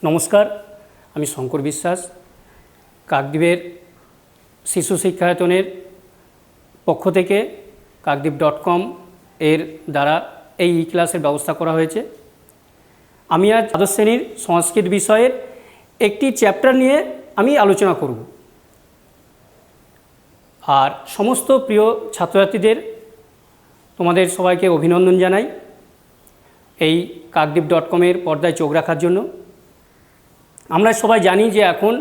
নমস্কার, আমি শঙ্কর বিশ্বাস। কাকদ্বীপের শিশু শিক্ষায়তনের পক্ষ থেকে kakdeep.com এর দ্বারা এই ক্লাসের ব্যবস্থা করা হয়েছে। আমি আজ দ্বাদশ শ্রেণীর সংস্কৃত বিষয়ের একটি চ্যাপ্টার নিয়ে আমি আলোচনা করব। আর সমস্ত প্রিয় ছাত্রছাত্রীদের তোমাদের সবাইকে অভিনন্দন জানাই এই kakdeep.com এর পর্দায় চোখ রাখার জন্য। আমরা সবাই জানি যে এখন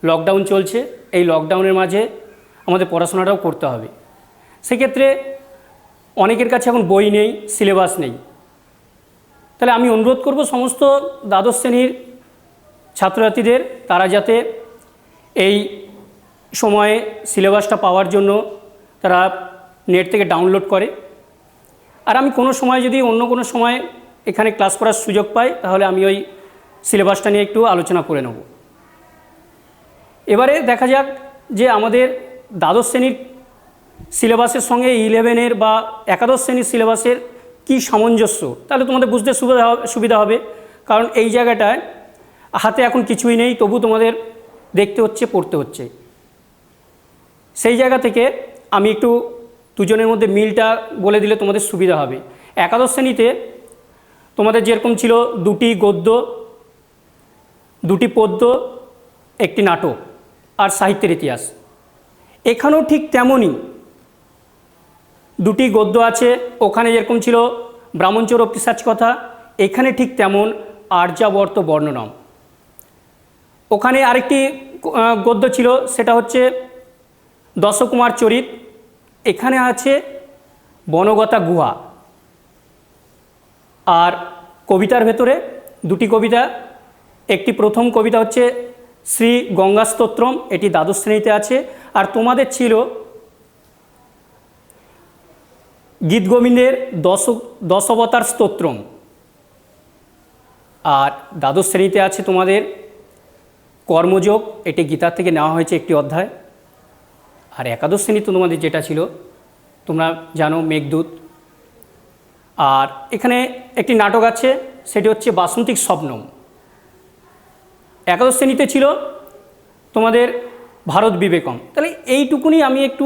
লকডাউন চলছে, এই লকডাউনের মাঝে আমাদের পড়াশোনাটাও করতে হবে। সেক্ষেত্রে অনেকের কাছে এখন বই নেই, সিলেবাস নেই। তাহলে আমি অনুরোধ করব সমস্ত দ্বাদশ শ্রেণীর ছাত্রছাত্রীদের তারা যাতে এই সময়ে সিলেবাসটা পাওয়ার জন্য তারা নেট থেকে ডাউনলোড করে। আর আমি কোনো সময় যদি অন্য কোনো সময় এখানে ক্লাস করার সুযোগ পাই তাহলে আমি ওই সিলেবাসটা নিয়ে একটু আলোচনা করে নেব। এবারে দেখা যাক যে আমাদের দ্বাদশ শ্রেণীর সিলেবাসের সঙ্গে 11-এর বা একাদশ শ্রেণীর সিলেবাসের কি সামঞ্জস্য, তাহলে তোমাদের বুঝতে সুবিধা হবে। কারণ এই জায়গাটায় হাতে এখন কিছুই নেই, তবু তোমাদের দেখতে হচ্ছে, পড়তে হচ্ছে। সেই জায়গা থেকে আমি একটু দুজনের মধ্যে মিলটা বলে দিলে তোমাদের সুবিধা হবে। একাদশ শ্রেণীতে তোমাদের যেরকম ছিল 2টি গদ্য, 2টি পদ্য, একটি নাটক আর সাহিত্যের ইতিহাস, এখানেও ঠিক তেমনই 2টি গদ্য আছে। ওখানে যেরকম ছিল ব্রাহ্মণচোর ও পিশাচ কথা, এখানে ঠিক তেমন আর্যাবর্ত বর্ণনম। ওখানে আরেকটি গদ্য ছিল, সেটা হচ্ছে দশকুমার চরিত। এখানে আছে বনগতা গুহা। আর কবিতার ভেতরে 2টি কবিতা, একটি প্রথম কবিতা হচ্ছে শ্রী গঙ্গা স্তোত্রম, এটি দ্বাদশ শ্রেণীতে আছে। আর তোমাদের ছিল গীতগোবিন্দের দশাবতার স্তোত্রম। আর দ্বাদশ শ্রেণীতে আছে তোমাদের কর্মযোগ, এটি গীতার থেকে নেওয়া হয়েছে একটি অধ্যায়। আর একাদশ শ্রেণীতে তোমাদের যেটা ছিল তোমরা জানো মেঘদূত। আর এখানে একটি নাটক আছে, সেটি হচ্ছে বাসন্তিক স্বপ্নম। একাদশ শ্রেণীতে ছিল তোমাদের ভারত বিবেকম। তাহলে এইটুকুনি আমি একটু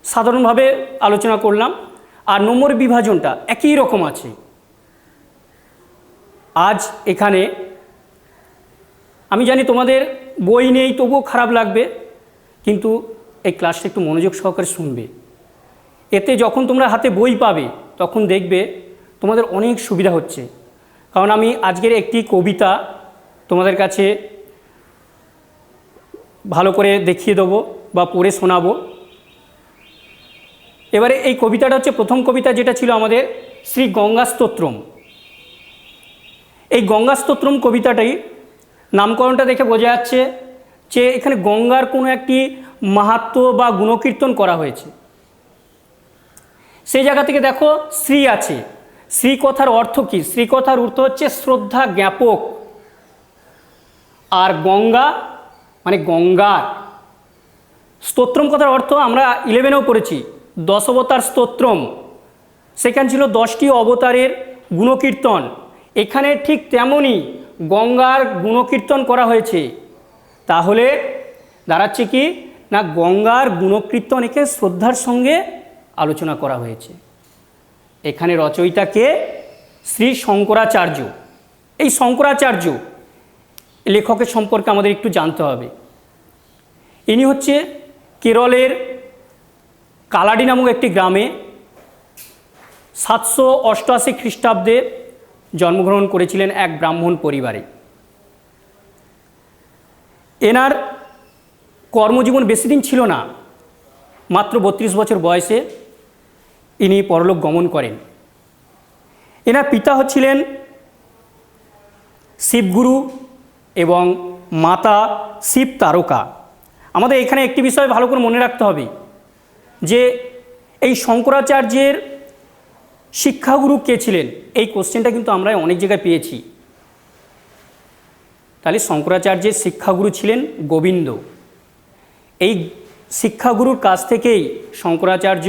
সাধারণভাবে আলোচনা করলাম। আর নম্বর বিভাজনটা একই রকম আছে। আজ এখানে আমি জানি তোমাদের বই নেই, তবুও খারাপ লাগবে, কিন্তু এই ক্লাসটা একটু মনোযোগ সহকারে শুনবে। এতে যখন তোমরা হাতে বই পাবে তখন দেখবে তোমাদের অনেক সুবিধা হচ্ছে। কারণ আমি আজকের একটি কবিতা তোমাদের কাছে ভালো করে দেখিয়ে দেবো বা পড়ে শোনাবো। এবারে এই কবিতাটা হচ্ছে প্রথম কবিতা, যেটা ছিল আমাদের শ্রী গঙ্গা স্তোত্রম। এই গঙ্গা স্তোত্রম কবিতাটাই নামকরণটা দেখে বোঝা যাচ্ছে যে এখানে গঙ্গার কোনো একটি মাহাত্ম্য বা গুণকীর্তন করা হয়েছে। সেই জায়গা থেকে দেখো শ্রী আছে। শ্রী কথার অর্থ কি? শ্রী কথার অর্থ হচ্ছে শ্রদ্ধা জ্ঞাপক। আর গঙ্গা মানে গঙ্গার। স্তোত্রম কথার অর্থ আমরা 11-এও পড়েছি, দশাবতার স্তোত্রম। সেখানে ছিল 10টি অবতারের গুণকীর্তন। এখানে ঠিক তেমনই গঙ্গার গুণকীর্তন করা হয়েছে। তাহলে দাঁড়াচ্ছে কি না, গঙ্গার গুণকীর্তন এখানে শ্রদ্ধার সঙ্গে আলোচনা করা হয়েছে। এখানে রচয়িতাকে শ্রী শঙ্করাচার্য। এই শঙ্করাচার্য লেখকের সম্পর্কে আমাদের একটু জানতে হবে। ইনি হচ্ছে কেরলের কালাডি নামক একটি গ্রামে 788 খ্রিস্টাব্দে জন্মগ্রহণ করেছিলেন এক ব্রাহ্মণ পরিবারে। এনার কর্মজীবন বেশি দিন ছিল না, মাত্র 32 বছর বয়সে ইনি পরলোক গমন করেন। এনার পিতা হচ্ছিলেন শিবগুরু এবং মাতা শিব তারকা। আমাদের এখানে একটি বিষয় ভালো করে মনে রাখতে হবে যে এই শঙ্করাচার্যের শিক্ষাগুরু কে ছিলেন। এই কোশ্চেনটা কিন্তু আমরা অনেক জায়গায় পেয়েছি। তাহলে শঙ্করাচার্যের শিক্ষাগুরু ছিলেন গোবিন্দ। এই শিক্ষাগুরুর কাছ থেকেই শঙ্করাচার্য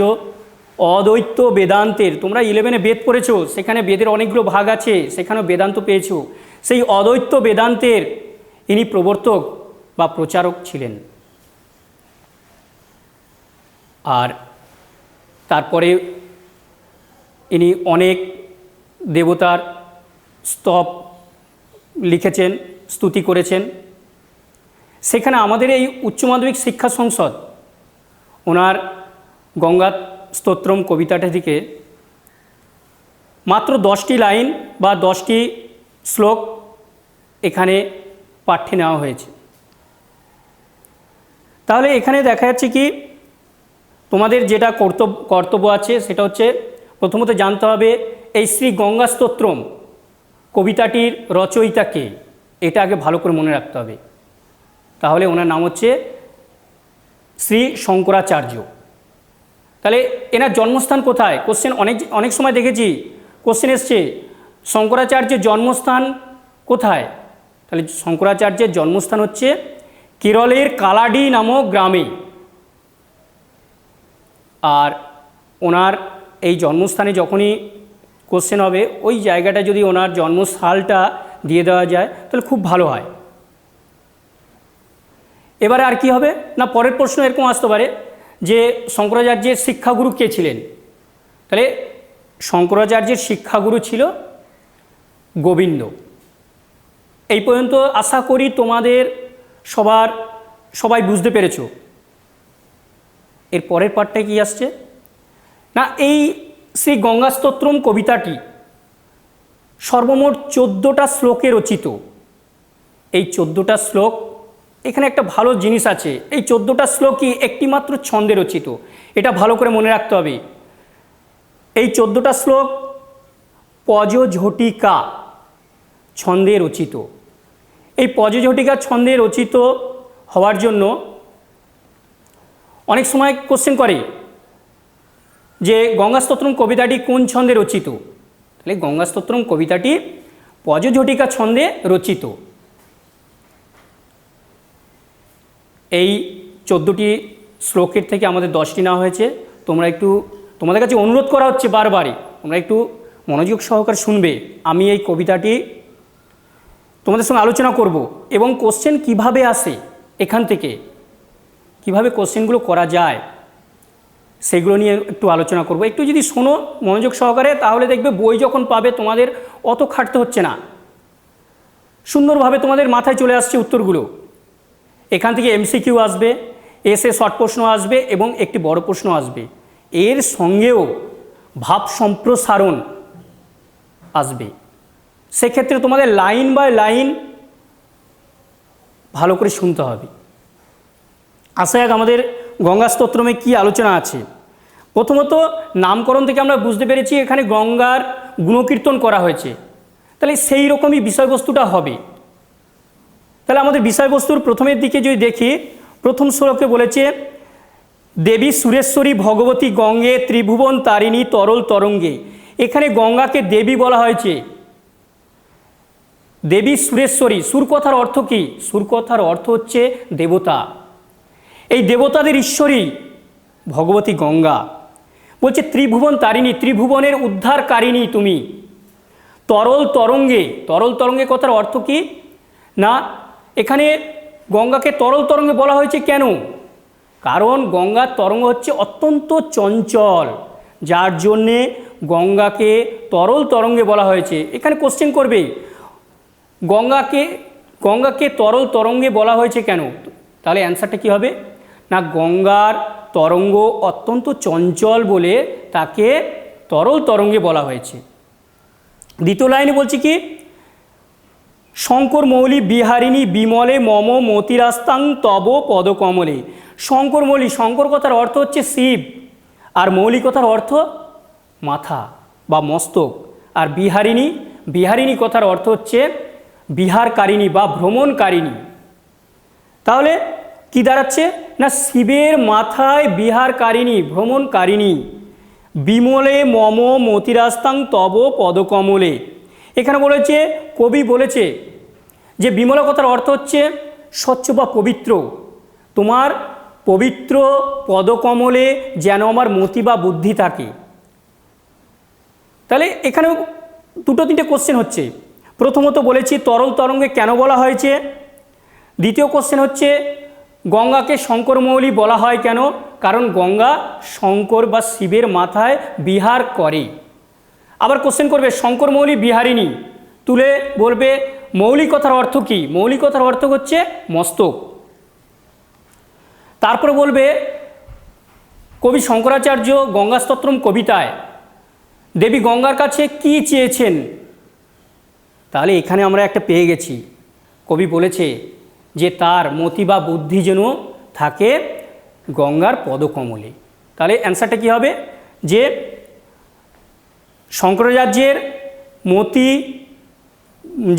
অদ্বৈত বেদান্তের, তোমরা 11-এ বেদ পড়েছো, সেখানে বেদের অনেকগুলো ভাগ আছে, সেখানেও বেদান্ত পেয়েছো। সেই অদ্বৈত বেদান্তের ইনি প্রবর্তক বা প্রচারক ছিলেন। আর তারপরে ইনি অনেক দেবতার স্তব লিখেছেন, স্তুতি করেছেন। সেখানে আমাদের এই উচ্চ মাধ্যমিক শিক্ষা সংসদ ওনার গঙ্গা স্তোত্রম কবিতাটা থেকে মাত্র 10টি লাইন বা 10টি শ্লোক এখানে পাঠ্যে নেওয়া হয়েছে। তাহলে এখানে দেখা যাচ্ছে কি তোমাদের যেটা কর্তব্য আছে সেটা হচ্ছে প্রথমত জানতে হবে এই শ্রী গঙ্গা স্তোত্রম কবিতাটির রচয়িতা কে, এটা আগে ভালো করে মনে রাখতে হবে। তাহলে ওনার নাম হচ্ছে শ্রী শঙ্করাচার্য। তাহলে এনার জন্মস্থান কোথায়? কোশ্চেন অনেক সময় দেখেছি কোশ্চেন এসছে শঙ্করাচার্যের জন্মস্থান কোথায়। তাহলে শঙ্করাচার্যের জন্মস্থান হচ্ছে কেরলের কালাডি নামক গ্রামে। আর ওনার এই জন্মস্থানে যখনই কোশ্চেন হবে ওই জায়গাটা যদি ওনার জন্মসালটা দিয়ে দেওয়া যায় তাহলে খুব ভালো হয়। এবারে আর কি হবে না, পরের প্রশ্ন এরকম আসতে পারে যে শঙ্করাচার্যের শিক্ষাগুরু কে ছিলেন। তাহলে শঙ্করাচার্যের শিক্ষাগুরু ছিল গোবিন্দ। এই পর্যন্ত আশা করি তোমাদের সবাই বুঝতে পেরেছ। এর পরের পার্টটায় কি আসছে না, এই শ্রী গঙ্গা স্তোত্রম কবিতাটি সর্বমোট 14টা শ্লোকে রচিত। এই 14টা শ্লোক, এখানে একটা ভালো জিনিস আছে, এই 14টা শ্লোকই একটি মাত্র ছন্দে রচিত। এটা ভালো করে মনে রাখতে হবে। এই 14টা শ্লোক পজঝটিকা ছন্দে রচিত। এই পজঝটিকা ছন্দে রচিত হওয়ার জন্য অনেক সময় কোশ্চেন করে যে গঙ্গা স্তোত্রম কবিতাটি কোন ছন্দে রচিত। তাহলে গঙ্গা স্তোত্রম কবিতাটি পজঝটিকা ছন্দে রচিত। এই 14টি শ্লোকের থেকে আমাদের 10টি নেওয়া হয়েছে। তোমাদের কাছে অনুরোধ করা হচ্ছে বারবারই তোমরা একটু মনোযোগ সহকারে শুনবে। আমি এই কবিতাটি তোমাদের সঙ্গে আলোচনা করব এবং কোশ্চেন কিভাবে আসে, এখান থেকে কিভাবে কোশ্চেনগুলো করা যায় সেগুলো নিয়ে একটু আলোচনা করব। একটু যদি শোনো মনোযোগ সহকারে তাহলে দেখবে বই যখন পাবে তোমাদের অত খাটতে হচ্ছে না, সুন্দরভাবে তোমাদের মাথায় চলে আসছে উত্তরগুলো। এখান থেকে এমসিকিউ আসবে, এসে শর্ট প্রশ্ন আসবে এবং একটি বড় প্রশ্ন আসবে। এর সঙ্গেও ভাব সম্প্রসারণ আসবে। সেক্ষেত্রে তোমাদের লাইন বাই লাইন ভালো করে শুনতে হবে। আসা যাক আমাদের গঙ্গা স্তোত্রমে কী আলোচনা আছে। প্রথমত নামকরণ থেকে আমরা বুঝতে পেরেছি এখানে গঙ্গার গুণকীর্তন করা হয়েছে, তাহলে সেই রকমই বিষয়বস্তুটা হবে। তাহলে আমাদের বিষয়বস্তুর প্রথমের দিকে যদি দেখি, প্রথম শ্লোকে বলেছে দেবী সুরেশ্বরী ভগবতী গঙ্গে ত্রিভুবন তারিণী তরল তরঙ্গে। এখানে গঙ্গাকে দেবী বলা হয়েছে। দেবী সুরেশ্বরী, সুর কথার অর্থ কি? সুর কথার অর্থ হচ্ছে দেবতা। এই দেবতাদের ঈশ্বরী ভগবতী গঙ্গা। বলছে ত্রিভুবন তারিণী, ত্রিভুবনের উদ্ধারকারিণী তুমি। তরল তরঙ্গে, তরল তরঙ্গে কথার অর্থ কি না, এখানে গঙ্গাকে তরল তরঙ্গে বলা হয়েছে কেন? কারণ গঙ্গার তরঙ্গ হচ্ছে অত্যন্ত চঞ্চল, যার জন্যে গঙ্গাকে তরল তরঙ্গে বলা হয়েছে। এখানে কোশ্চেন করবে গঙ্গাকে তরল তরঙ্গে বলা হয়েছে কেন? তাহলে অ্যান্সারটা কী হবে না, গঙ্গার তরঙ্গ অত্যন্ত চঞ্চল বলে তাকে তরল তরঙ্গে বলা হয়েছে। দ্বিতীয় লাইনে বলছি কি, শঙ্কর মৌলি বিহারিণী বিমলে মম মতিরাস্তাং তব পদকমলে। শঙ্কর মৌলি, শঙ্কর কথার অর্থ হচ্ছে শিব, আর মৌলি কথার অর্থ মাথা বা মস্তক। আর বিহারিণী, বিহারিণী কথার অর্থ হচ্ছে বিহারকারিণী বা ভ্রমণকারিণী। তাহলে কি দাঁড়াচ্ছে না, শিবের মাথায় বিহারকারিণী, ভ্রমণকারিণী। বিমলে মম মতিরাস্তাং তব পদকমলে। এখানে বলেছে, কবি বলেছে যে বিমলা কথার অর্থ হচ্ছে স্বচ্ছ বা পবিত্র। তোমার পবিত্র পদকমলে যেন আমার মতি বা বুদ্ধি থাকে। তাহলে এখানেও দুটো তিনটে কোশ্চেন হচ্ছে। প্রথমত বলেছি তরল তরঙ্গে কেন বলা হয়েছে। দ্বিতীয় কোশ্চেন হচ্ছে গঙ্গাকে শঙ্করমৌলি বলা হয় কেন, কারণ গঙ্গা শঙ্কর বা শিবের মাথায় বিহার করে। আবার কোশ্চেন করবে শঙ্করমৌলি বিহারিণী, তুলে বলবে মৌলিক কথার অর্থ কী। মৌলিক কথার অর্থ হচ্ছে মস্তক। তারপরে বলবে কবি শঙ্করাচার্য গঙ্গাস্তোত্রম কবিতায় দেবী গঙ্গার কাছে কি চেয়েছেন। তাহলে এখানে আমরা একটা পেয়ে গেছি। কবি বলেছে যে তার মতি বা বুদ্ধি যেন থাকে গঙ্গার পদকমলে। তাহলে অ্যান্সারটা কী হবে, যে শঙ্করাচার্যের মতি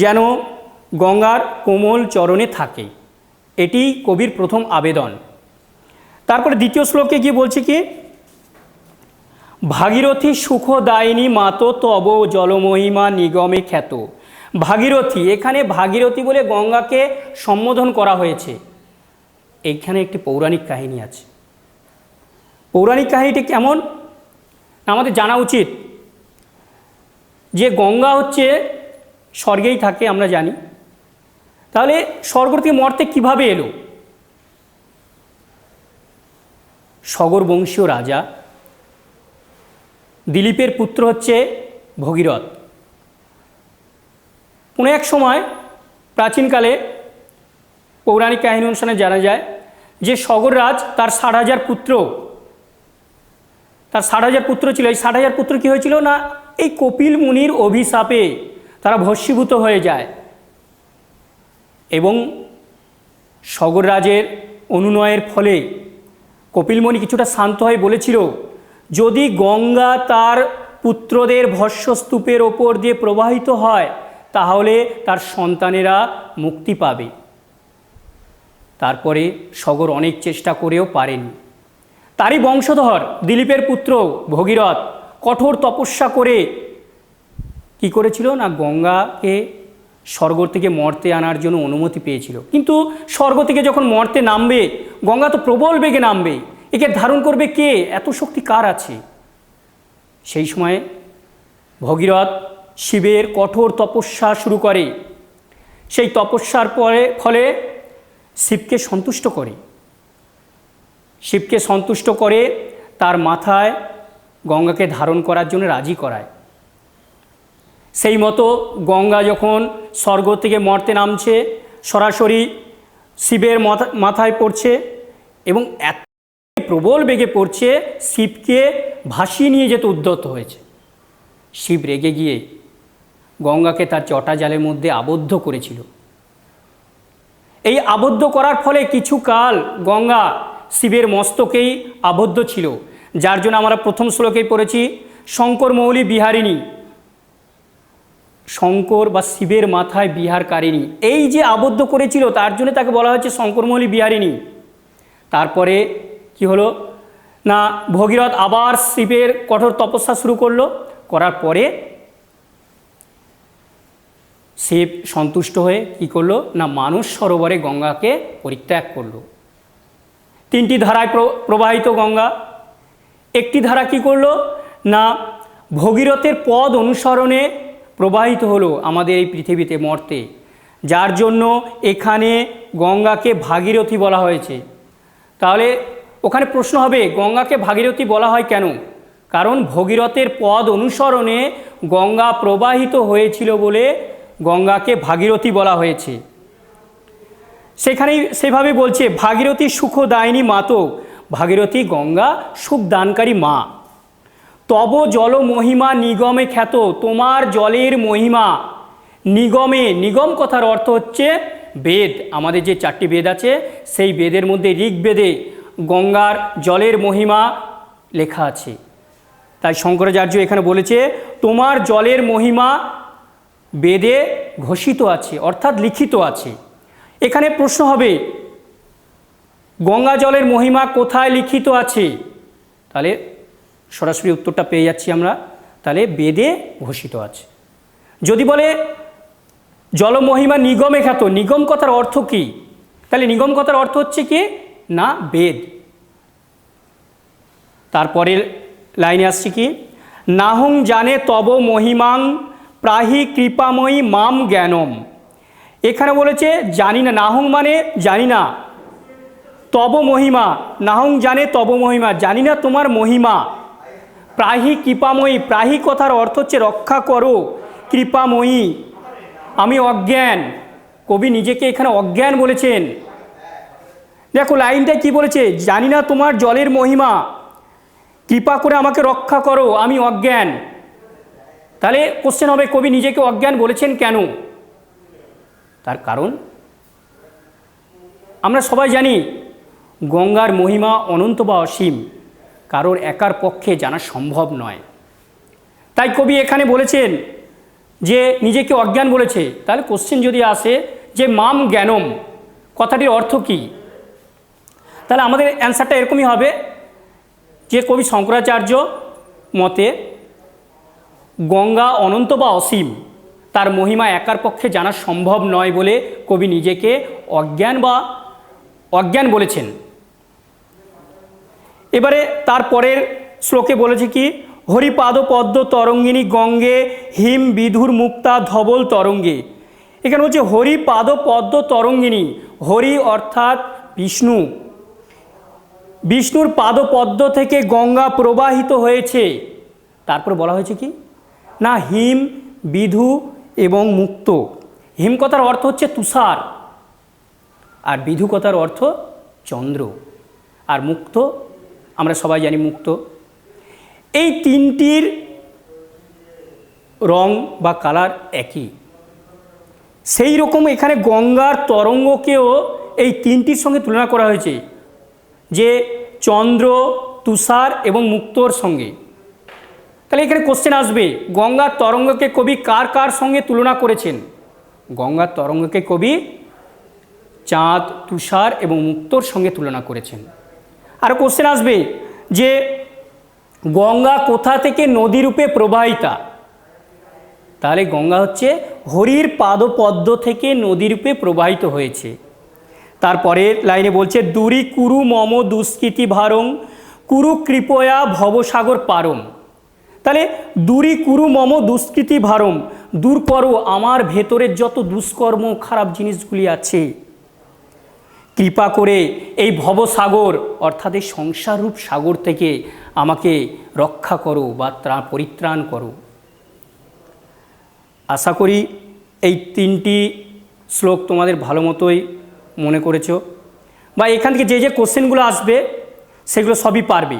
যেন গঙ্গার কোমল চরণে থাকে, এটি কবির প্রথম আবেদন। তারপরে দ্বিতীয় শ্লোকে গিয়ে বলছে কি, ভাগীরথী সুখদায়িনী মাতো তব জলমহিমা নিগমে খ্যাত। ভাগীরথী, এখানে ভাগীরথী বলে গঙ্গাকে সম্বোধন করা হয়েছে। এইখানে একটি পৌরাণিক কাহিনী আছে। পৌরাণিক কাহিনীটি কেমন, আমাদের জানা উচিত যে গঙ্গা হচ্ছে স্বর্গেই থাকে, আমরা জানি। তাহলে স্বর্গ থেকে মর্তে কীভাবে এলো। সগর বংশীয় রাজা দিলীপের পুত্র হচ্ছে ভগীরথ। কোনো এক সময় প্রাচীনকালে পৌরাণিক কাহিনী অনুসারে জানা যায় যে সগররাজ তার 60,000 পুত্র ছিল। এই 60,000 পুত্র কী হয়েছিল না, এই কপিল মুনির অভিশাপে তারা ভস্মীভূত হয়ে যায়। এবং সগররাজের অনুনয়ের ফলে কপিলমণি কিছুটা শান্ত হয়ে বলেছিল, যদি গঙ্গা তার পুত্রদের ভস্মস্তূপের ওপর দিয়ে প্রবাহিত হয় তাহলে তার সন্তানেরা মুক্তি পাবে। তারপরে সগর অনেক চেষ্টা করেও পারেনি। তারই বংশধর দিলীপের পুত্র ভগীরথ কঠোর তপস্যা করে কি করেছিল না, গঙ্গাকে স্বর্গ থেকে মর্তে আনার জন্য অনুমতি পেয়েছিল। কিন্তু স্বর্গ থেকে যখন মর্তে নামবে, গঙ্গা তো প্রবল বেগে নামবে, একে ধারণ করবে কে, এত শক্তি কার আছে। সেই সময় ভগীরথ শিবের কঠোর তপস্যা শুরু করে। সেই তপস্যার ফলে শিবকে সন্তুষ্ট করে তার মাথায় গঙ্গাকে ধারণ করার জন্য রাজি করায়। সেই মতো গঙ্গা যখন স্বর্গ থেকে মর্তে নামছে, সরাসরি শিবের মাথায় পড়ছে এবং এত প্রবল বেগে পড়ছে, শিবকে ভাসিয়ে নিয়ে যেতে উদ্যত হয়েছে। শিব রেগে গিয়ে গঙ্গাকে তার জটা জালের মধ্যে আবদ্ধ করেছিল। এই আবদ্ধ করার ফলে কিছু কাল গঙ্গা শিবের মস্তকেই আবদ্ধ ছিল, যার জন্য আমরা প্রথম শ্লোকেই পড়েছি শঙ্করমৌলি বিহারিণী, শঙ্কর বা শিবের মাথায় বিহারকারিণী। এই যে আবদ্ধ করেছিল তার জন্য তাকে বলা হচ্ছে শঙ্করমৌলি বিহারিণী। তারপরে কি হলো না, ভগীরথ আবার শিবের কঠোর তপস্যা শুরু করলো। করার পরে শিব সন্তুষ্ট হয়ে কি করলো না, মানস সরোবরে গঙ্গাকে পরিত্যাগ করলো। 3টি ধারায় প্রবাহিত গঙ্গা। একটি ধারা কি করলো না, ভগীরথের পদ অনুসরণে প্রবাহিত হলো আমাদের এই পৃথিবীতে মর্তে, যার জন্য এখানে গঙ্গাকে ভাগীরথী বলা হয়েছে। তাহলে ওখানে প্রশ্ন হবে গঙ্গাকে ভাগীরথী বলা হয় কেন, কারণ ভগীরথের পদ অনুসরণে গঙ্গা প্রবাহিত হয়েছিল বলে গঙ্গাকে ভাগীরথী বলা হয়েছে। সেখানেই সেভাবে বলছে ভাগীরথী সুখদায়িনী মাতো, ভাগীরথী গঙ্গা সুখদানকারী মা। তব জল মহিমা নিগমে খ্যাত, তোমার জলের মহিমা নিগমে, নিগম কথার অর্থ হচ্ছে বেদ। আমাদের যে 4টি বেদ আছে সেই বেদের মধ্যে ঋগ্বেদে গঙ্গার জলের মহিমা লেখা আছে। তাই শঙ্করাচার্য এখানে বলেছে তোমার জলের মহিমা বেদে ঘোষিত আছে, অর্থাৎ লিখিত আছে। এখানে প্রশ্ন হবে গঙ্গা জলের মহিমা কোথায় লিখিত আছে, তাহলে সরাসরি উত্তরটা পেয়ে যাচ্ছি আমরা, তাহলে বেদে ঘোষিত আছে। যদি বলে জলমহিমা নিগমে খ্যাত, নিগম কথার অর্থ কি, তাহলে নিগম কথার অর্থ হচ্ছে কি না বেদ। তারপরের লাইনে আসছে কি, নাহং জানে তব মহিমাং প্রাহি কৃপাময়ী মাম জ্ঞানম। এখানে বলেছে জানি না, নাহং মানে জানি না, তব মহিমা, নাহং জানে তব মহিমা, জানি না তোমার মহিমা। প্রাহি কৃপাময়ী, প্রাহি কথার অর্থ হচ্ছে রক্ষা করো, কৃপাময়ী, আমি অজ্ঞান। কবি নিজেকে এখানে অজ্ঞান বলেছেন। দেখো লাইনটা কি বলেছে, জানি না তোমার জলের মহিমা, কৃপা করে আমাকে রক্ষা করো, আমি অজ্ঞান। তাহলে কোশ্চেন হবে কবি নিজেকে অজ্ঞান বলেছেন কেন? তার কারণ আমরা সবাই জানি গঙ্গার মহিমা অনন্ত বা অসীম, কারোর একার পক্ষে জানা সম্ভব নয়। তাই কবি এখানে বলেছেন যে নিজেকে অজ্ঞান বলেছে। তাহলে কোশ্চেন যদি আসে যে মাম জ্ঞানম কথাটির অর্থ কী, তাহলে আমাদের অ্যান্সারটা এরকমই হবে যে কবি শঙ্করাচার্য মতে গঙ্গা অনন্ত বা অসীম, তার মহিমা একার পক্ষে জানা সম্ভব নয় বলে কবি নিজেকে অজ্ঞান বলেছেন। এবারে তারপরের শ্লোকে বলেছে কি, হরিপাদ পদ্ম তরঙ্গিনী গঙ্গে হিম বিধুর মুক্তা ধবল তরঙ্গে। এখানে বলছে হরিপাদ পদ্ম তরঙ্গিনী, হরি অর্থাৎ বিষ্ণু, বিষ্ণুর পাদপদ্ম থেকে গঙ্গা প্রবাহিত হয়েছে। তারপর বলা হয়েছে কি না, হিম বিধু এবং মুক্ত। হিম কথার অর্থ হচ্ছে তুষার, আর বিধু কথার অর্থ চন্দ্র, আর মুক্ত আমরা সবাই জানি মুক্ত। এই তিনটির রং বা কালার একই। সেই রকম এখানে গঙ্গার তরঙ্গকেও এই তিনটির সঙ্গে তুলনা করা হয়েছে, যে চন্দ্র, তুষার এবং মুক্তর সঙ্গে। তাহলে এখানে কোশ্চেন আসবে গঙ্গার তরঙ্গকে কবি কার কার সঙ্গে তুলনা করেছেন? গঙ্গার তরঙ্গকে কবি চাঁদ, তুষার এবং মুক্তর সঙ্গে তুলনা করেছেন। আর কোশ্চেন আসবে যে গঙ্গা কোথা থেকে নদীরূপে প্রবাহিতা? তাহলে গঙ্গা হচ্ছে হরির পাদপদ্ম থেকে নদীরূপে প্রবাহিত হয়েছে। তারপরের লাইনে বলছে দূরি কুরু মম দুষ্কৃতি ভারং কুরু কৃপয়া ভবসাগর পারম। তাহলে দূরি কুরু মম দুষ্কৃতি ভারম, দূর করো আমার ভেতরের যত দুষ্কর্ম খারাপ জিনিসগুলি আছে, কৃপা করে এই ভবসাগর অর্থাৎ এই সংসাররূপ সাগর থেকে আমাকে রক্ষা করো বা পরিত্রাণ করো। আশা করি এই তিনটি শ্লোক তোমাদের ভালো মতোই মনে করেছ, বা এখান থেকে যে যে কোশ্চেনগুলো আসবে সেগুলো সবই পারবে।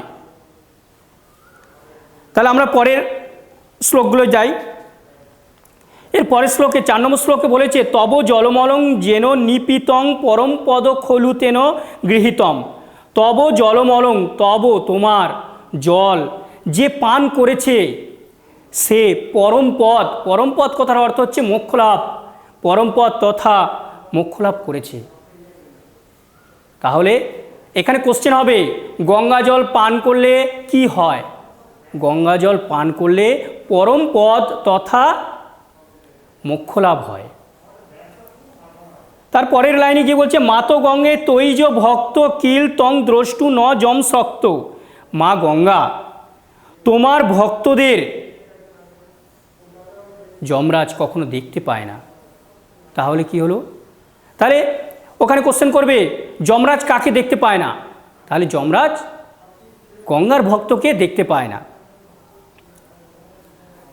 তাহলে আমরা পরের শ্লোকগুলো যাই। এর পরের শ্লোকে 4 নম্বর শ্লোকে বলেছে তব জলমলং যেন নিপীতং পরম পদ খলুতেন গৃহীতম। তব জলমলং, তব তোমার জল যে পান করেছে সে পরম পদ, পরম পদ কথার অর্থ হচ্ছে মোক্ষলাভ, পরম পদ তথা মোক্ষলাভ করেছে। তাহলে এখানে কোশ্চেন হবে গঙ্গা জল পান করলে কি হয়? গঙ্গা জল পান করলে পরম পদ তথা মোক্ষলাভ হয়। তারপরের লাইনে গিয়ে বলছে মাত গঙ্গে তৈজ ভক্ত কিল তং দ্রষ্টু ন যম শক্ত। মা গঙ্গা তোমার ভক্তদের যমরাজ কখনো দেখতে পায় না। তাহলে কি হলো? তাহলে ওখানে কোশ্চেন করবে যমরাজ কাকে দেখতে পায় না? তাহলে যমরাজ গঙ্গার ভক্তকে দেখতে পায় না।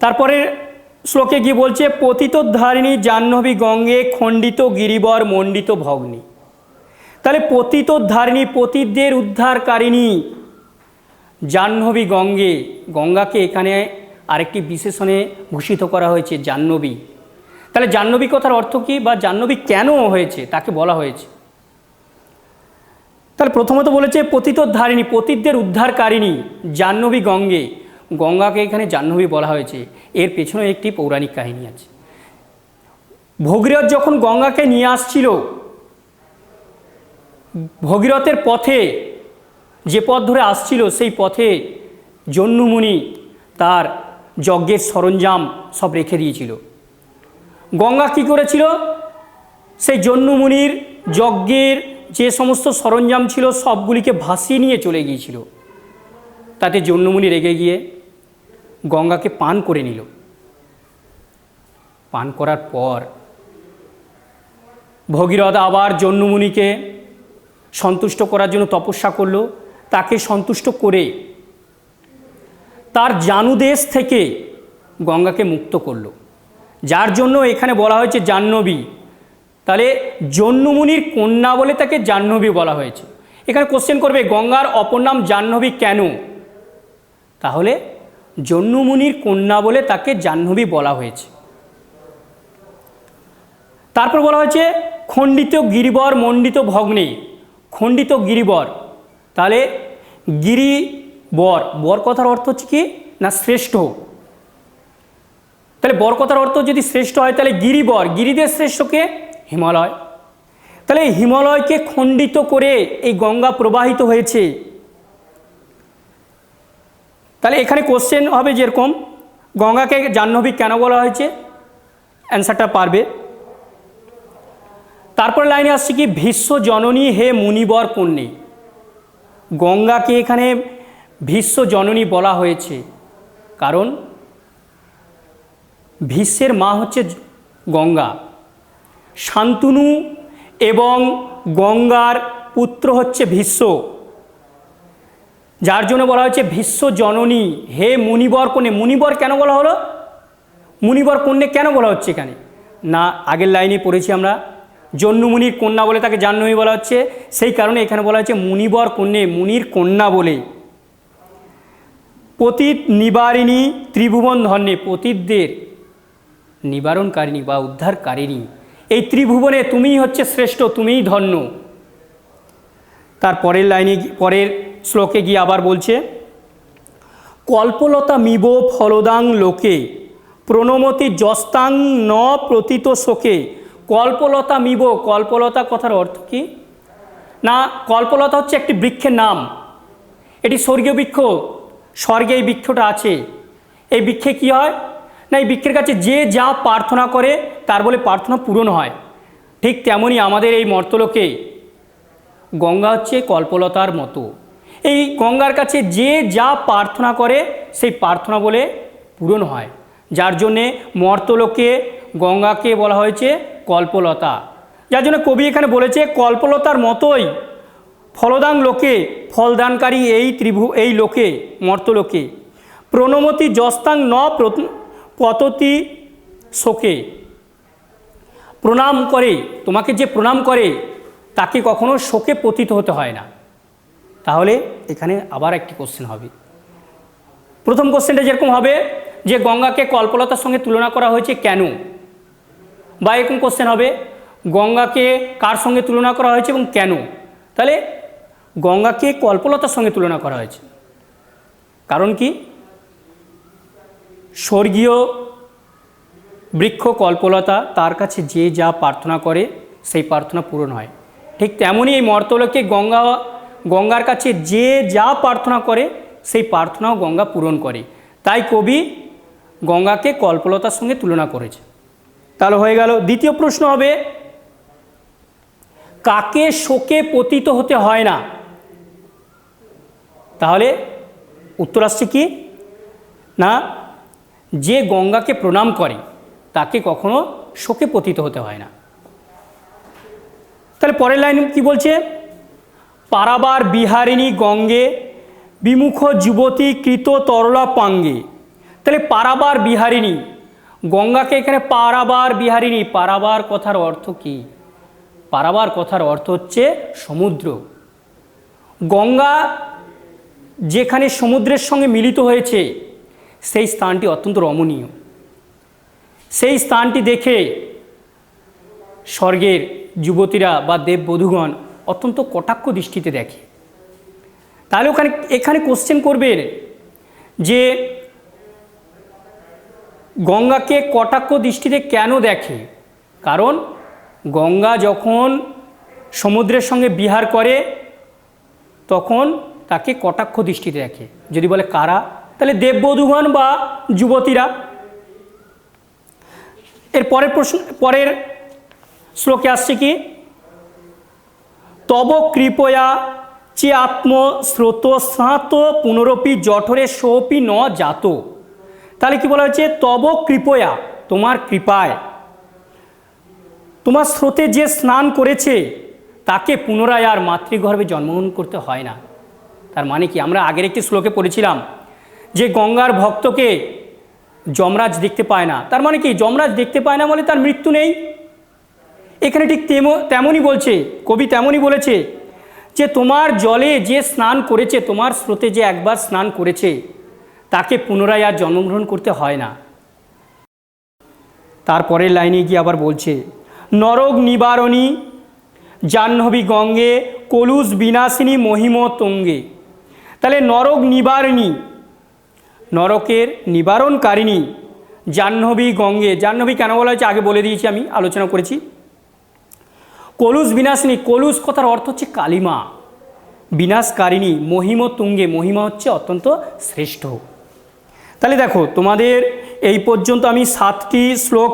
তারপরে শ্লোকে গিয়ে বলছে পতিতোদ্ধারিণী জাহ্নবী গঙ্গে খণ্ডিত গিরিবর মণ্ডিত ভগ্নী। তাহলে পতিতোদ্ধারিণী, পতিতদের উদ্ধারকারিণী জাহ্নবী গঙ্গে, গঙ্গাকে এখানে আরেকটি বিশেষণে ভূষিত করা হয়েছে জাহ্নবী। তাহলে জাহ্নবী কথার অর্থ কী বা জাহ্নবী কেন হয়েছে তাকে বলা হয়েছে? তাহলে প্রথমত বলেছে পতিতোদ্ধারিণী, পতিতদের উদ্ধারকারিণী জাহ্নবী গঙ্গে। গঙ্গাকে এখানে জাহ্নবী বলা হয়েছে, এর পেছনে একটি পৌরাণিক কাহিনী আছে। ভগীরথ যখন গঙ্গাকে নিয়ে আসছিল, ভগীরথের পথে যে পথ ধরে আসছিল সেই পথে জহ্নু তার যজ্ঞের সরঞ্জাম সব রেখে দিয়েছিল। গঙ্গা কী করেছিল? সেই জহ্নু মুনির যজ্ঞের যে সমস্ত সরঞ্জাম ছিল সবগুলিকে ভাসিয়ে নিয়ে চলে গিয়েছিল। তাতে জহ্নু মুনি রেগে গিয়ে গঙ্গাকে পান করে নিল। পান করার পর ভগীরথ আবার জন্যমুনিকে সন্তুষ্ট করার জন্য তপস্যা করল। তাকে সন্তুষ্ট করে তার জানুদেশ থেকে গঙ্গাকে মুক্ত করল, যার জন্য এখানে বলা হয়েছে জাহ্নবী। তাহলে জন্যমুনির কন্যা বলে তাকে জাহ্নবী বলা হয়েছে। এখানে কোশ্চেন করবে গঙ্গার অপর নাম জাহ্নবী কেন? তাহলে জন্যমুনির কন্যা বলে তাকে জাহ্নবী বলা হয়েছে। তারপর বলা হয়েছে খণ্ডিত গিরিবর মণ্ডিত ভগ্নে। খণ্ডিত গিরিবর, তাহলে গিরিবর, বর কথার অর্থ হচ্ছে কি না শ্রেষ্ঠ। তাহলে বর কথার অর্থ যদি শ্রেষ্ঠ হয় তাহলে গিরিবর, গিরিদের শ্রেষ্ঠকে হিমালয়। তাহলে হিমালয়কে খণ্ডিত করে এই গঙ্গা প্রবাহিত হয়েছে। তাহলে এখানে কোশ্চেন হবে যেরকম গঙ্গাকে জাহ্নবী কেন বলা হয়েছে, অ্যান্সারটা পারবে। তারপর লাইনে আসছে কি ভীষ্ম জননী হে মুনিবর কন্যে। গঙ্গাকে এখানে ভীষ্ম জননী বলা হয়েছে কারণ ভীষ্মের মা হচ্ছে গঙ্গা, শান্তনু এবং গঙ্গার পুত্র হচ্ছে ভীষ্ম, যার জন্য বলা হয়েছে ভীষ্ম জননী হে মুনিবর কন্যে। মুনিবর কেন বলা হলো, মুনিবর কন্যে কেন বলা হচ্ছে এখানে না, আগের লাইনে পড়েছি আমরা জন্যমুনির কন্যা বলে তাকে জাহ্নবী বলা হচ্ছে, সেই কারণে এখানে বলা হচ্ছে মুনিবর কন্যে, মুনির কন্যা বলে। পতিত নিবারিণী ত্রিভুবন ধন্যে, পতিতদের নিবারণকারিণী বা উদ্ধারকারিণী, এই ত্রিভুবনে তুমিই হচ্ছে শ্রেষ্ঠ, তুমিই ধন্য। তার পরের লাইনে পরের শ্লোকে গিয়ে আবার বলছে কল্পলতা মিব ফলদাং লোকে প্রণমতি যস্তাং ন প্রতীত শোকে। কল্পলতা মিব, কল্পলতা কথার অর্থ কি না, কল্পলতা হচ্ছে একটি বৃক্ষের নাম। এটি স্বর্গীয় বৃক্ষ, স্বর্গে এই বৃক্ষটা আছে। এই বৃক্ষে কি হয় না, এই বৃক্ষের কাছে যে যা প্রার্থনা করে তার বলে প্রার্থনা পূরণ হয়। ঠিক তেমনই আমাদের এই মর্তলোকে গঙ্গা হচ্ছে কল্পলতার মতো। এই গঙ্গার কাছে যে যা প্রার্থনা করে সেই প্রার্থনা বলে পূরণ হয়, যার জন্যে মর্তলোকে গঙ্গাকে বলা হয়েছে কল্পলতা। যার জন্য কবি এখানে বলেছে কল্পলতার মতোই ফলদান লোকে, ফলদানকারী এই লোকে মর্তলোকে প্রণমতি যস্তাং ন পততি শোকে। প্রণাম করে, তোমাকে যে প্রণাম করে তাকে কখনো শোকে পতিত হতে হয় না। তাহলে এখানে আবার একটি কোশ্চেন হবে। প্রথম কোশ্চেনটা যেরকম হবে যে গঙ্গাকে কল্পলতার সঙ্গে তুলনা করা হয়েছে কেন, বা এরকম কোশ্চেন হবে গঙ্গাকে কার সঙ্গে তুলনা করা হয়েছে এবং কেন। তাহলে গঙ্গাকে কল্পলতার সঙ্গে তুলনা করা হয়েছে কারণ কি, স্বর্গীয় বৃক্ষ কল্পলতা, তার কাছে যে যা প্রার্থনা করে সেই প্রার্থনা পূরণ হয়। ঠিক তেমনই এই মর্তলোকে গঙ্গার কাছে যে যা প্রার্থনা করে সেই প্রার্থনাও গঙ্গা পূরণ করে। তাই কবি গঙ্গাকে কল্পলতার সঙ্গে তুলনা করেছে। তাহলে হয়ে গেল। দ্বিতীয় প্রশ্ন হবে কাকে শোকে পতিত হতে হয় না। তাহলে উত্তর আসছে কি না, যে গঙ্গাকে প্রণাম করে তাকে কখনো শোকে পতিত হতে হয় না। তাহলে পরের লাইন কি বলছে, পারাবার বিহারিণী গঙ্গে বিমুখ যুবতী কৃত তরলা পাঙ্গে। তাহলে পারাবার বিহারিণী, গঙ্গাকে এখানে পারাবার বিহারিণী, পারাবার কথার অর্থ কি, পারাবার কথার অর্থ হচ্ছে সমুদ্র। গঙ্গা যেখানে সমুদ্রের সঙ্গে মিলিত হয়েছে সেই স্থানটি অত্যন্ত রমণীয়। সেই স্থানটি দেখে স্বর্গের যুবতীরা বা দেববধূগণ অত্যন্ত কটাক্ষ দৃষ্টিতে দেখে। তাহলে এখানে কোশ্চেন করবে যে গঙ্গাকে কটাক্ষ দৃষ্টিতে কেন দেখে, কারণ গঙ্গা যখন সমুদ্রের সঙ্গে বিহার করে তখন তাকে কটাক্ষ দৃষ্টিতে দেখে। যদি বলে কারা, তাহলে দেববধূগণ বা যুবতীরা। এর পরের শ্লোকে আসছে কি, তব কৃপয়া চে আত্মস্রোত স্নাত পুনরপি জঠরে সোপি ন জাত। তাহলে কি বলা হয়েছে, তব কৃপয়া, তোমার কৃপায় তোমার স্রোতে যে স্নান করেছে তাকে পুনরায় আর মাতৃগর্ভে জন্মগ্রহণ করতে হয় না। তার মানে কি, আমরা আগের একটি শ্লোকে পড়েছিলাম যে গঙ্গার ভক্তকে যমরাজ দেখতে পায় না। তার মানে কি, যমরাজ দেখতে পায় না বলে তার মৃত্যু নেই। এখানে ঠিক তেমনই বলছে কবি, তেমনই বলেছে যে তোমার জলে যে স্নান করেছে, তোমার স্রোতে যে একবার স্নান করেছে তাকে পুনরায় আর জন্মগ্রহণ করতে হয় না। তারপরের লাইনে গিয়ে আবার বলছে নরক নিবারণী জাহ্নবী গঙ্গে কলুষ বিনাশিনী মহিম তঙ্গে। তাহলে নরক নিবারণী, নরকের নিবারণকারিণী জাহ্নবী গঙ্গে। জাহ্নবী কেন বলা হয়েছে আগে বলে দিয়েছি, আমি আলোচনা করেছি। কলুষ বিনাশিনী, কলুষ কথার অর্থ হচ্ছে কালিমা, বিনাশকারিণী মহিম তুঙ্গে, মহিমা হচ্ছে অত্যন্ত শ্রেষ্ঠ। তাহলে দেখো, তোমাদের এই পর্যন্ত আমি 7টি শ্লোক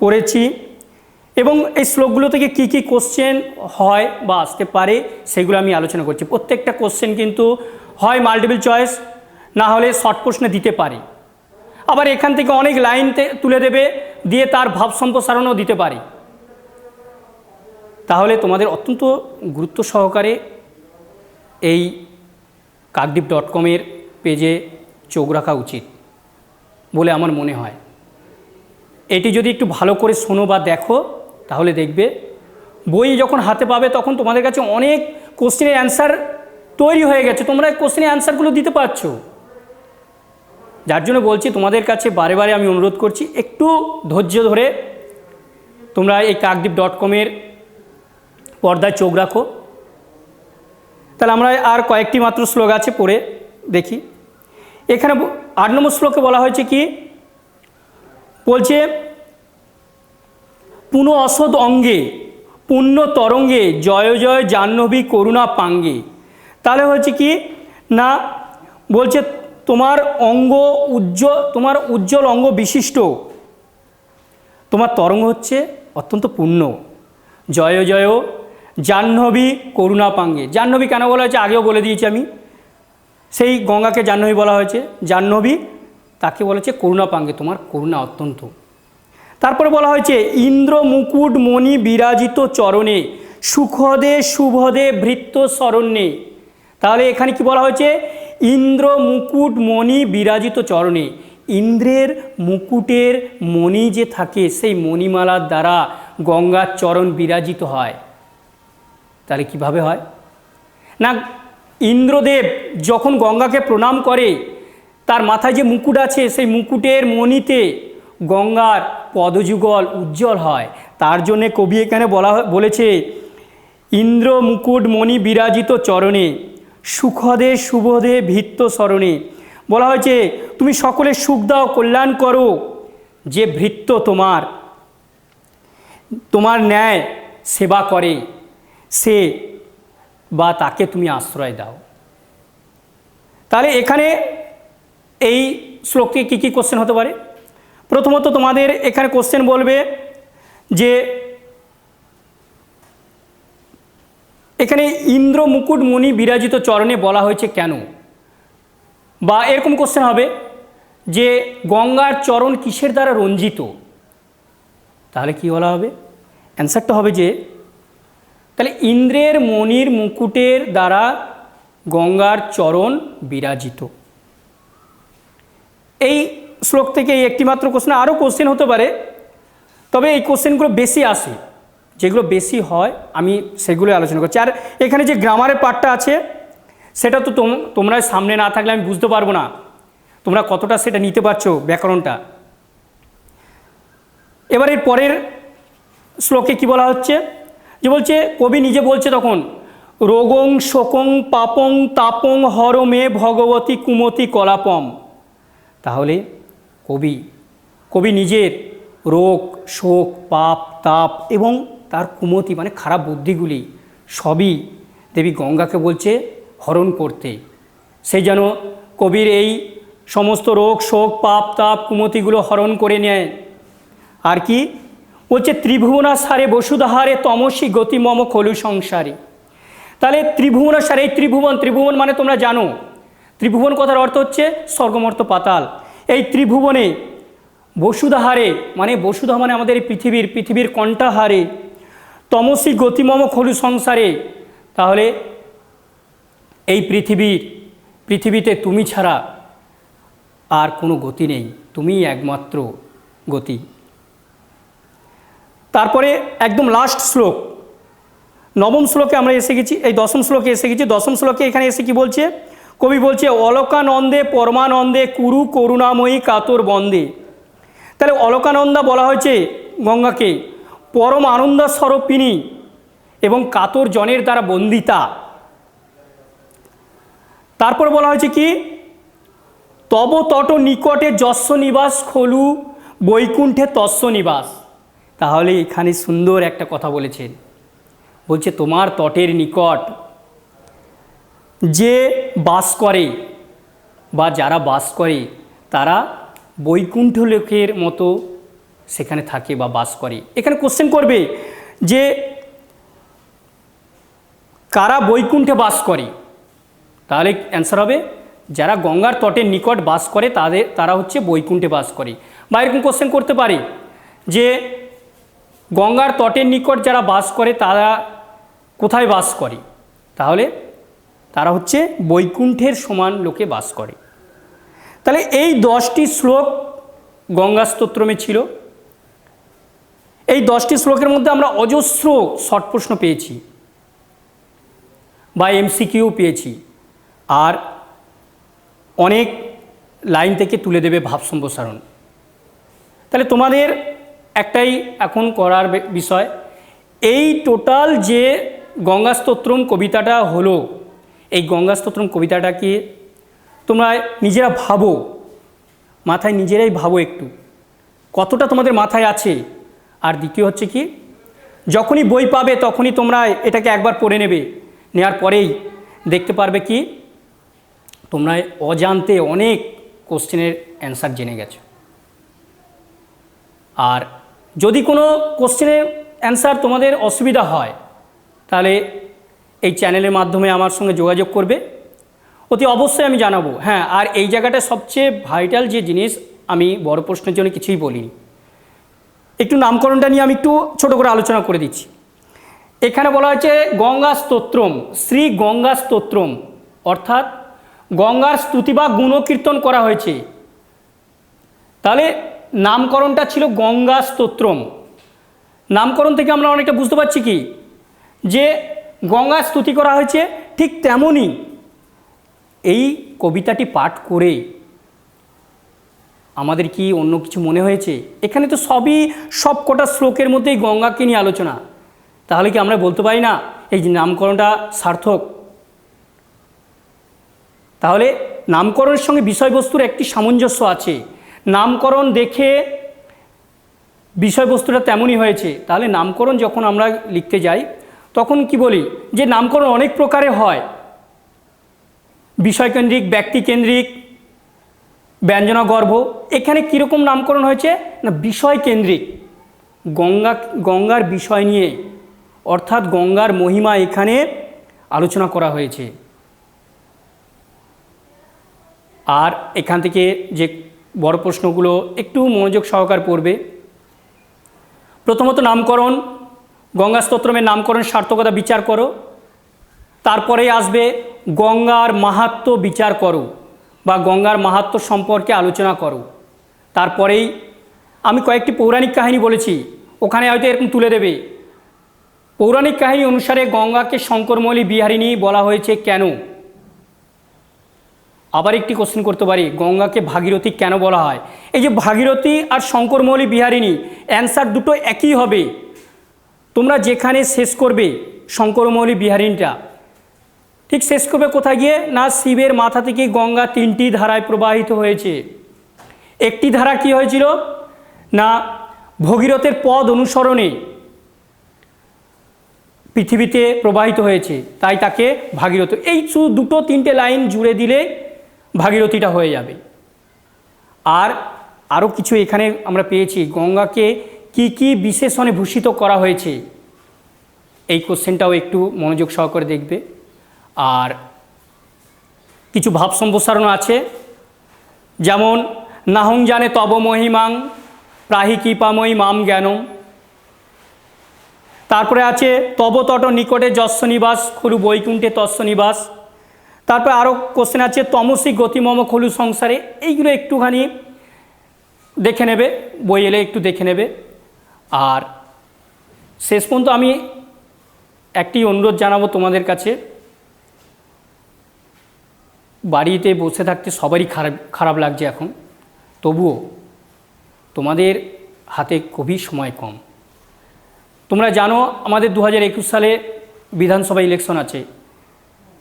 পড়েছি এবং এই শ্লোকগুলো থেকে কি কি কোশ্চেন হয় বা আসতে পারে সেগুলো আমি আলোচনা করছি। প্রত্যেকটা কোশ্চেন কিন্তু হয় মাল্টিপল চয়েস, না হলে শর্ট প্রশ্নে দিতে পারি। আবার এখান থেকে অনেক লাইন তুলে দেবে, দিয়ে তার ভাব সম্প্রসারণও দিতে পারি। তাহলে তোমাদের অত্যন্ত গুরুত্ব সহকারে এই kakdeep.com-এর পেজে চোখ রাখা উচিত বলে আমার মনে হয়। এটি যদি একটু ভালো করে শোনো বা দেখো তাহলে দেখবে বই যখন হাতে পাবে তখন তোমাদের কাছে অনেক কোশ্চেনের অ্যান্সার তৈরি হয়ে গেছে, তোমরা কোশ্চেনের অ্যান্সারগুলো দিতে পারছো। যার জন্য বলছি তোমাদের কাছে বারে বারে আমি অনুরোধ করছি, একটু ধৈর্য ধরে তোমরা এই kakdeep.com-এর পর্দায় চোখ রাখো। তাহলে আমরা আর কয়েকটি মাত্র শ্লোক আছে, পড়ে দেখি। এখানে 8 নম্বর শ্লোকে বলা হয়েছে কি, বলছে পুনঃ অসদ অঙ্গে পুণ্য তরঙ্গে জয় জয় জাহ্নবী করুণা পাঙ্গে। তাহলে হচ্ছে কি না, বলছে তোমার অঙ্গ উজ্জ্বল, তোমার উজ্জ্বল অঙ্গ বিশিষ্ট তোমার তরঙ্গ হচ্ছে অত্যন্ত পূর্ণ। জয় জয় জাহ্নবী করুণা পাঙ্গে। জাহ্নবী কেন বলা হয়েছে আগেও বলে দিয়েছি আমি, সেই গঙ্গাকে জাহ্নবী বলা হয়েছে। জাহ্নবী তাকে বলেছে করুণা পাঙ্গে, তোমার করুণা অত্যন্ত। তারপরে বলা হয়েছে ইন্দ্র মুকুট মণি বিরাজিত চরণে সুখদে শুভদে ভৃত্য শরণ্যে। তাহলে এখানে কি বলা হয়েছে, ইন্দ্র মুকুট মণি বিরাজিত চরণে। ইন্দ্রের মুকুটের মণি যে থাকে সেই মণিমালার দ্বারা গঙ্গার চরণ বিরাজিত হয়। তাহলে কিভাবে হয় না, ইন্দ্রদেব যখন গঙ্গাকে প্রণাম করে তার মাথায় যে মুকুট আছে সেই মুকুটের মণিতে গঙ্গার পদযুগল উজ্জ্বল হয়। তার জন্যে কবি এখানে বলেছে ইন্দ্র মুকুট মণি বিরাজিত চরণে সুখদে শুভদে ভৃত্য শরণে। বলা হয়েছে তুমি সকলের সুখ দাও, কল্যাণ করো, যে ভৃত্য তোমার ন্যায় সেবা করে সে বা তাকে তুমি আশ্রয় দাও। তাহলে এখানে এই শ্লোকে কী কী কোশ্চেন হতে পারে? প্রথমত তোমাদের এখানে কোশ্চেন বলবে যে এখানে ইন্দ্র মুকুট মণি বিরাজিত চরণে বলা হয়েছে কেন, বা এরকম কোশ্চেন হবে যে গঙ্গার চরণ কিসের দ্বারা রঞ্জিত। তাহলে কি বলা হবে, অ্যান্সারটা হবে যে তাহলে ইন্দ্রের মণির মুকুটের দ্বারা গঙ্গার চরণ বিরাজিত। এই শ্লোক থেকে এই একটি মাত্র কোশ্চেন, আরও কোশ্চেন হতে পারে, তবে এই কোশ্চেনগুলো বেশি আসে, যেগুলো বেশি হয় আমি সেগুলো আলোচনা করছি। আর এখানে যে গ্রামারের পার্টটা আছে সেটা তো তোমরা সামনে না থাকলে আমি বুঝতে পারবো না তোমরা কতটা সেটা নিতে পারছো ব্যাকরণটা। এবার এর পরের শ্লোকে কি বলা হচ্ছে, যে বলছে কবি নিজে বলছে তখন রোগং শোকং পাপং তাপং হরমে ভগবতী কুমতি কলাপম। তাহলে কবি নিজের রোগ শোক পাপ তাপ এবং তার কুমতি মানে খারাপ বুদ্ধিগুলি সবই দেবী গঙ্গাকে বলছে হরণ করতে। সে যেন কবির এই সমস্ত রোগ শোক পাপ তাপ কুমতিগুলো হরণ করে নেয়। আর কি বলছে ত্রিভুবনাসারে বসুধাহারে তমসী গতি মম খলু সংসারে। তাহলে ত্রিভুবনাসারে, এই ত্রিভুবন মানে তোমরা জানো ত্রিভুবন কথার অর্থ হচ্ছে স্বর্গমর্ত পাতাল। এই ত্রিভুবনে বসুধাহারে মানে বসুধা মানে আমাদের এই পৃথিবীর কণ্ঠাহারে, তমসী গতিমম খলু সংসারে। তাহলে এই পৃথিবীতে তুমি ছাড়া আর কোনো গতি নেই, তুমিই একমাত্র গতি। তারপরে একদম লাস্ট শ্লোক, নবম শ্লোকে আমরা এসে গেছি, এই দশম শ্লোকে এসে গেছি। দশম শ্লোকে এখানে এসে কি বলছে, কবি বলছে অলোকানন্দে পরমানন্দে কুরু করুণাময়ী কাতর বন্দে। তাহলে অলোকানন্দা বলা হয়েছে গঙ্গাকে, পরম আনন্দা স্বরূপিণী এবং কাতর জনের দ্বারা বন্দিতা। তারপর বলা হয়েছে কি, তব তট নিকটে যস্য নিবাস খলু বৈকুণ্ঠে তস্য নিবাস। তাহলে এখানে সুন্দর একটা কথা বলেছেন, বলছে তোমার তটের নিকট যে বাস করে বা যারা বাস করে তারা বৈকুণ্ঠ লোকের মতো সেখানে থাকে বা বাস করে। এখানে কোশ্চেন করবে যে কারা বৈকুণ্ঠে বাস করে, তাহলে অ্যান্সার হবে যারা গঙ্গার তটের নিকট বাস করে তারা হচ্ছে বৈকুণ্ঠে বাস করে। বা এরকম কোশ্চেন করতে পারে যে গঙ্গার তটের নিকট যারা বাস করে তারা কোথায় বাস করে, তাহলে তারা হচ্ছে বৈকুণ্ঠের সমান লোকে বাস করে। তাহলে এই 10টি শ্লোক গঙ্গা স্তোত্রমে ছিল। এই 10টি শ্লোকের মধ্যে আমরা অজস্র শর্ট প্রশ্ন পেয়েছি বা এমসিকিউ পেয়েছি, আর অনেক লাইন থেকে তুলে দেবে ভাব সম্প্রসারণ। তাহলে তোমাদের একটাই এখন করার বিষয়, এই টোটাল যে গঙ্গা স্তোত্রম কবিতাটা হলো, এই গঙ্গা স্তোত্রম কবিতাটাকে তোমরা নিজেরা ভাবো, মাথায় নিজেরাই ভাবো একটু কতটা তোমাদের মাথায় আছে। আর দ্বিতীয় হচ্ছে কি, যখনই বই পাবে তখনই তোমরা এটাকে একবার পড়ে নেবে, নেওয়ার পরেই দেখতে পারবে কি তোমরা অজান্তে অনেক কোশ্চেনের অ্যান্সার জেনে গেছো। আর যদি কোনো কোশ্চেনের অ্যান্সার তোমাদের অসুবিধা হয় তাহলে এই চ্যানেলের মাধ্যমে আমার সঙ্গে যোগাযোগ করবে, অতি অবশ্যই আমি জানাবো। হ্যাঁ, আর এই জায়গাটা সবচেয়ে ভাইটাল যে জিনিস, আমি বড় প্রশ্নের জন্য কিছুই বলিনি, একটু নামকরণটা নিয়ে আমি একটু ছোট করে আলোচনা করে দিচ্ছি। এখানে বলা হয়েছে গঙ্গা স্তোত্রম, শ্রী গঙ্গা স্তোত্রম, অর্থাৎ গঙ্গার স্তুতি বা গুণকীর্তন করা হয়েছে। তাহলে নামকরণটা ছিল গঙ্গা স্তোত্রম। নামকরণ থেকে আমরা অনেকটা বুঝতে পারছি কি যে গঙ্গা স্তুতি করা হয়েছে, ঠিক তেমনই এই কবিতাটি পাঠ করে আমাদের কি অন্য কিছু মনে হয়েছে? এখানে তো সব কটা শ্লোকের মধ্যেই গঙ্গাকে নিয়ে আলোচনা, তাহলে কি আমরা বলতে পারি না এই যে নামকরণটা সার্থক? তাহলে নামকরণের সঙ্গে বিষয়বস্তুর একটি সামঞ্জস্য আছে, নামকরণ দেখে বিষয়বস্তুটা তেমনই হয়েছে। তাহলে নামকরণ যখন আমরা লিখতে যাই তখন কি বলি যে নামকরণ অনেক প্রকারে হয়, বিষয়কেন্দ্রিক, ব্যক্তিকেন্দ্রিক, ব্যঞ্জনাগর্ভ। এখানে কীরকম নামকরণ হয়েছে না বিষয়কেন্দ্রিক, গঙ্গার বিষয় নিয়ে, অর্থাৎ গঙ্গার মহিমা এখানে আলোচনা করা হয়েছে। আর এখান থেকে যে বড় প্রশ্নগুলো একটু মনোযোগ সহকার পড়বে। প্রথমত নামকরণ, গঙ্গা স্তোত্রমের নামকরণ সার্থকতা বিচার করো। তারপরে আসবে গঙ্গার মাহাত্ম্য বিচার করো বা গঙ্গার মাহাত্ম্য সম্পর্কে আলোচনা করো। তারপরেই আমি কয়েকটি পৌরাণিক কাহিনী বলেছি, ওখানে হয়তো এরকম তুলে দেবে পৌরাণিক কাহিনী অনুসারে গঙ্গাকে শঙ্করমৌলি বিহারিণী বলা হয়েছে কেন। আবার একটি কোশ্চেন করতে পারি, গঙ্গাকে ভাগীরথী কেন বলা হয়? এই যে ভাগীরথী আর শঙ্করমৌলি বিহারিণী, অ্যান্সার দুটো একই হবে। তোমরা যেখানে শেষ করবে শঙ্করমৌলি বিহারিণীটা, ঠিক শেষ করবে কোথায় গিয়ে না শিবের মাথা থেকে গঙ্গা 3টি ধারায় প্রবাহিত হয়েছে। একটি ধারা কি হয়েছিল না ভগীরথের পদ অনুসরণে পৃথিবীতে প্রবাহিত হয়েছে, তাই তাকে ভাগীরথী। এই শুধু 2-3টে লাইন জুড়ে দিলে ভাগীরথীটা হয়ে যাবে। আর আরও কিছু এখানে আমরা পেয়েছি, গঙ্গাকে কি কি বিশেষণে ভূষিত করা হয়েছে, এই কোশ্চেনটাও একটু মনোযোগ সহকারে দেখবে। আর কিছু ভাব সম্প্রসারণ আছে, যেমন নাহং জানে তব মহিমাং প্রাহি কৃপাময়ী মাম জ্ঞানম। তারপরে আছে তব তট নিকটে যস্য নিবাস খলু বৈকুণ্ঠে তস্য নিবাস। তারপরে আরও কোশ্চেন আছে তমসি গতিমম খলু সংসারে। এইগুলো একটুখানি দেখে নেবে, বই এলে একটু দেখে নেবে। আর শেষ পর্যন্ত আমি একটি অনুরোধ জানাবো তোমাদের কাছে, বাড়িতে বসে থাকতে সবারই খারাপ লাগছে এখন, তবুও তোমাদের হাতে খুবই সময় কম। তোমরা জানো আমাদের 2021 সালে বিধানসভা ইলেকশন আছে,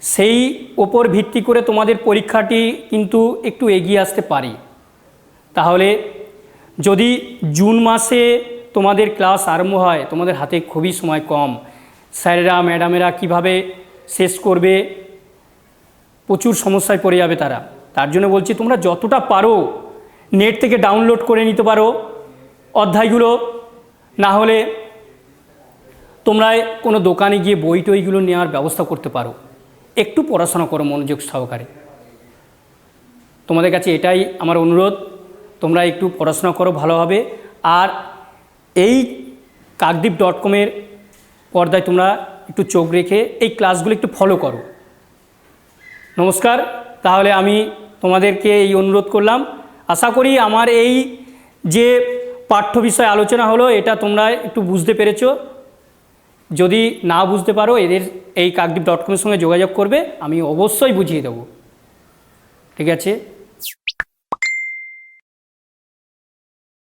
সেই ওপর ভিত্তি করে তোমাদের পরীক্ষাটি কিন্তু একটু এগিয়ে আসতে পারে। তাহলে যদি জুন মাসে তোমাদের ক্লাস আরম্ভ হয়, তোমাদের হাতে খুবই সময় কম, স্যারেরা ম্যাডামেরা কিভাবে শেষ করবে, প্রচুর সমস্যায় পড়ে যাবে তারা। তার জন্য বলছি তোমরা যতটা পারো নেট থেকে ডাউনলোড করে নিতে পারো অধ্যায়গুলো, না হলে তোমরা কোনো দোকানে গিয়ে বই টইগুলো নেওয়ার ব্যবস্থা করতে পারো। একটু পড়াশোনা করো মনোযোগ সহকারে, তোমাদের কাছে এটাই আমার অনুরোধ। তোমরা একটু পড়াশোনা করো ভালোভাবে, আর এই কাকদ্বীপ.com-এর পর্দায় তোমরা একটু চোখ রেখে এই ক্লাসগুলো একটু ফলো করো। নমস্কার। তাহলে আমি তোমাদেরকে এই অনুরোধ করলাম। আশা করি আমার এই যে পাঠ্য বিষয় আলোচনা হলো এটা তোমরা একটু বুঝতে পেরেছো। যদি না বুঝতে পারো এদের এই কাকদ্বীপ.com-এর সঙ্গে যোগাযোগ করবে, আমি অবশ্যই বুঝিয়ে দেবো। ঠিক আছে।